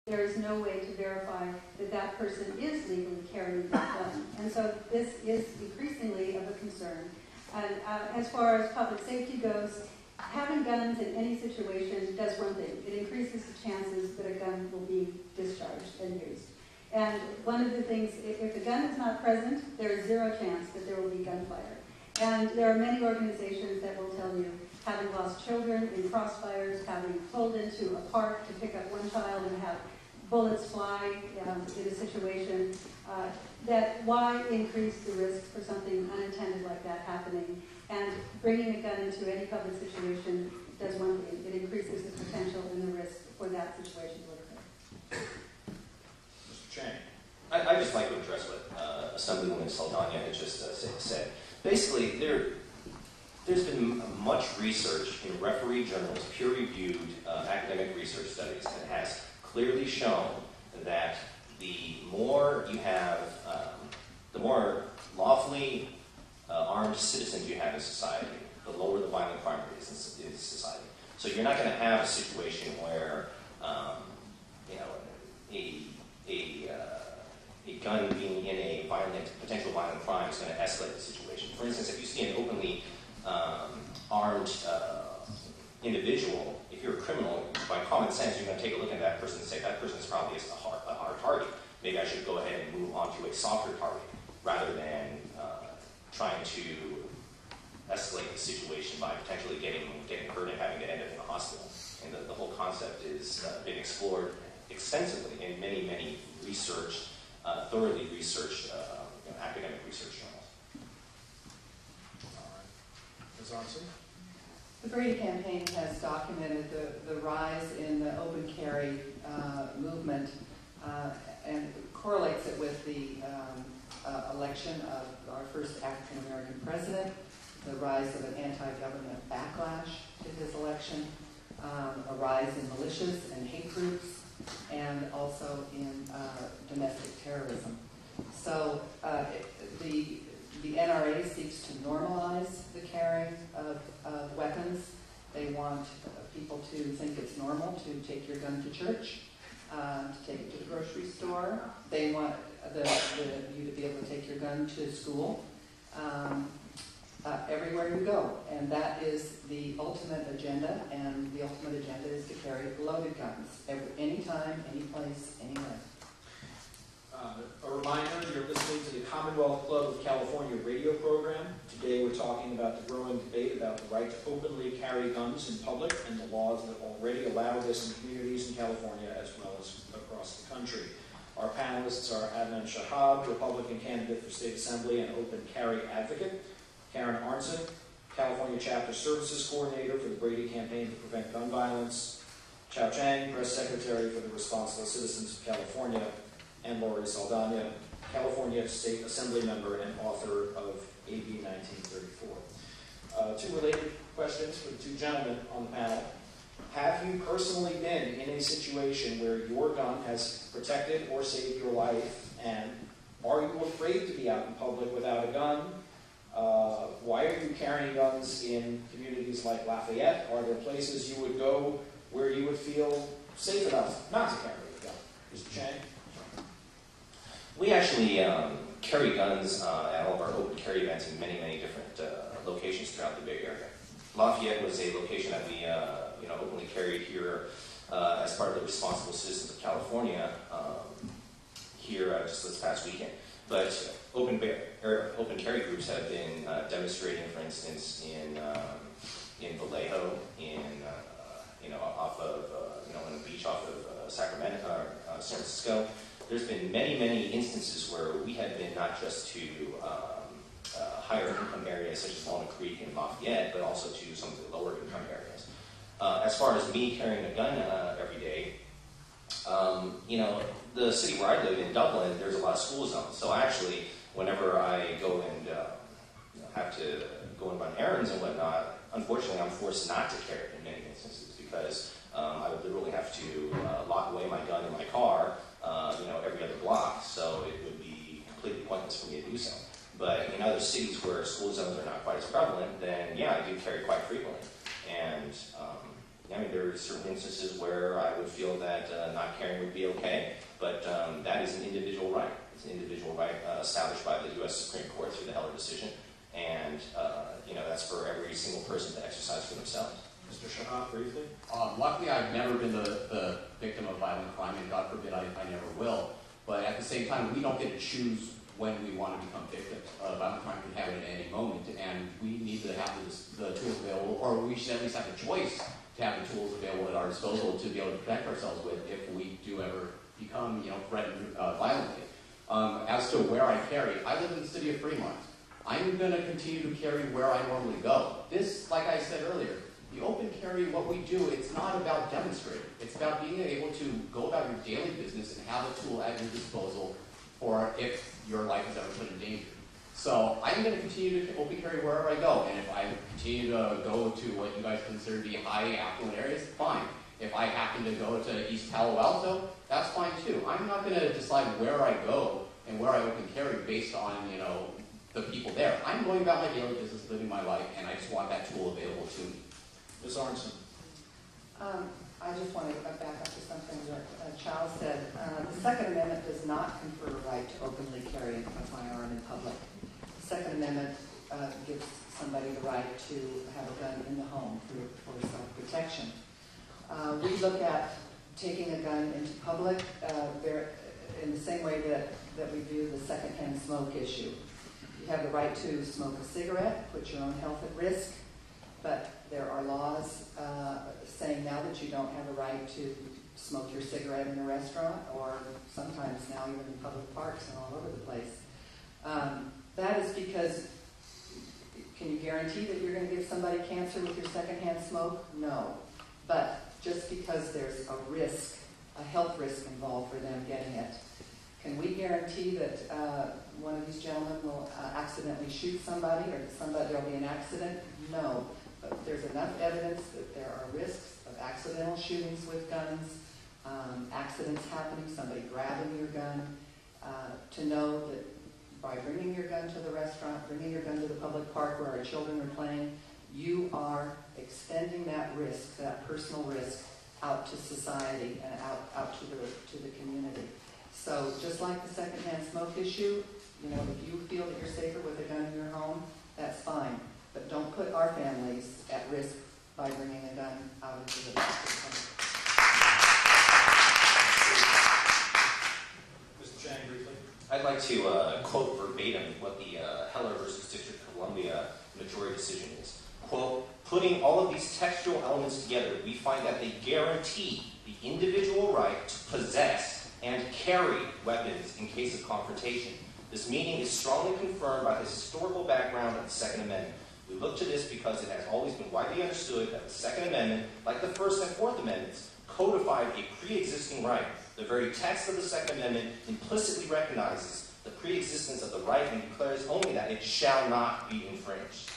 there is no way to verify that that person is legally carrying that gun. And so this is increasingly of a concern. And as far as public safety goes, having guns in any situation does one thing. It increases the chances that a gun will be discharged and used. And one of the things, if the gun is not present, there is zero chance that there will be gunfire. And there are many organizations that will tell you, having lost children in crossfires, having pulled into a park to pick up one child and have bullets fly in a situation, that why increase the risk for something unintended like that happening? And bringing a gun into any public situation does one thing. It increases the potential and the risk for that situation to occur. Mr. Chang. I'd just like to address what Assemblymember Saldana had just said. Basically, there's been much research in referee journals, peer-reviewed academic research studies that has clearly shown that the more you have, the more lawfully armed citizens you have in society, the lower the violent crime rate is in society. So you're not going to have a situation where a gun being in a potential violent crime is going to escalate the situation. For instance, if you see an openly armed individual, if you're a criminal, by common sense, you're going to take a look at that person and say, that person is probably a hard target. Maybe I should go ahead and move on to a softer target, rather than trying to escalate the situation by potentially getting hurt and having to end up in the hospital. And the whole concept has been explored extensively in many, many researched, thoroughly researched academic research journals. All right. Ms. Arntzen? The Brady Campaign has documented the rise in the open carry movement and correlates it with the election of our first African-American president, the rise of an anti-government backlash to his election, a rise in militias and hate groups, and also in domestic terrorism. So the NRA seeks to normalize the carrying of weapons. They want people to think it's normal to take your gun to church, to take it to the grocery store. They want you to be able to take your gun to school, everywhere you go. And that is the ultimate agenda, and the ultimate agenda is to carry loaded guns, anytime, any place, anywhere. A reminder, you're listening to the Commonwealth Club of California radio program. Today we're talking about the growing debate about the right to openly carry guns in public and the laws that already allow this in communities in California as well as across the country. Our panelists are Adnan Shahab, Republican candidate for State Assembly and open carry advocate; Karen Arntzen, California Chapter Services Coordinator for the Brady Campaign to Prevent Gun Violence; Yih-Chau Chang, Press Secretary for the Responsible Citizens of California; and Lori Saldana, California State Assembly member and author of AB 1934. Two related questions for the two gentlemen on the panel. Have you personally been in a situation where your gun has protected or saved your life, and are you afraid to be out in public without a gun? Why are you carrying guns in communities like Lafayette? Are there places you would go where you would feel safe enough not to carry a gun? Mr. Chang? We actually carry guns at all of our open carry events in many, many different locations throughout the Bay Area. Lafayette was a location that we openly carried here as part of the Responsible Citizens of California here just this past weekend. But open carry groups have been demonstrating, for instance, in Vallejo, off of on a beach off of Sacramento, San Francisco. There's been many, many instances where we have been not just to higher income areas such as Walnut Creek and Lafayette, but also to some of the lower income areas. As far as me carrying a gun every day, the city where I live in Dublin, there's a lot of school zones. So actually, whenever I go and have to go and run errands and whatnot, unfortunately, I'm forced not to carry it in many instances because I would literally have to lock away my gun in my car, every other block. So it would be completely pointless for me to do so. But in other cities where school zones are not quite as prevalent, then yeah, I do carry quite frequently. And I mean, there are certain instances where I would feel that not carrying would be okay, but that is an individual right. It's an individual right established by the U.S. Supreme Court through the Heller decision, and that's for every single person to exercise for themselves. Mr. Shahab, briefly. Luckily, I've never been the victim of violent crime, and God forbid I never will. But at the same time, we don't get to choose when we want to become victims. Violent crime can happen at any moment, and we need to have the tools available, or we should at least have the choice to have the tools available at our disposal to be able to protect ourselves with if we do ever become, threatened violently. As to where I carry, I live in the city of Fremont. I'm going to continue to carry where I normally go. This, like I said earlier, the open carry, what we do, it's not about demonstrating. It's about being able to go about your daily business and have a tool at your disposal for if your life is ever put in danger. So I'm going to continue to open carry wherever I go, and if I continue to go to what you guys consider to be high affluent areas, fine. If I happen to go to East Palo Alto, that's fine too. I'm not going to decide where I go and where I open carry based on, the people there. I'm going about my daily business, living my life, and I just want that tool available to me. Ms. Arntzen. I just want to back up to something that Chow said. The Second Amendment does not confer a right to openly carry a firearm in public. The Second Amendment gives somebody the right to have a gun in the home for self-protection. We look at taking a gun into public in the same way that we view the secondhand smoke issue. You have the right to smoke a cigarette, put your own health at risk, but there are laws saying now that you don't have a right to smoke your cigarette in a restaurant, or sometimes now even in public parks and all over the place. That is because, can you guarantee that you're going to give somebody cancer with your secondhand smoke? No. But just because there's a risk, a health risk involved for them getting it, can we guarantee that one of these gentlemen will accidentally shoot somebody, or that there'll be an accident? No. But there's enough evidence that there are risks of accidental shootings with guns, accidents happening, somebody grabbing your gun, to know that by bringing your gun to the restaurant, bringing your gun to the public park where our children are playing, you are extending that risk, that personal risk, out to society and out to the community. So just like the secondhand smoke issue, if you feel that you're safer with a gun in your home, that's fine. But don't put our families at risk by bringing a gun out into the public. Mr. Chang, briefly. I'd like to quote verbatim what the Heller versus District of Columbia majority decision is. Quote, putting all of these textual elements together, we find that they guarantee the individual right to possess and carry weapons in case of confrontation. This meaning is strongly confirmed by the historical background of the Second Amendment. We look to this because it has always been widely understood that the Second Amendment, like the First and Fourth Amendments, codified a pre-existing right. The very text of the Second Amendment implicitly recognizes the pre-existence of the right and declares only that it shall not be infringed.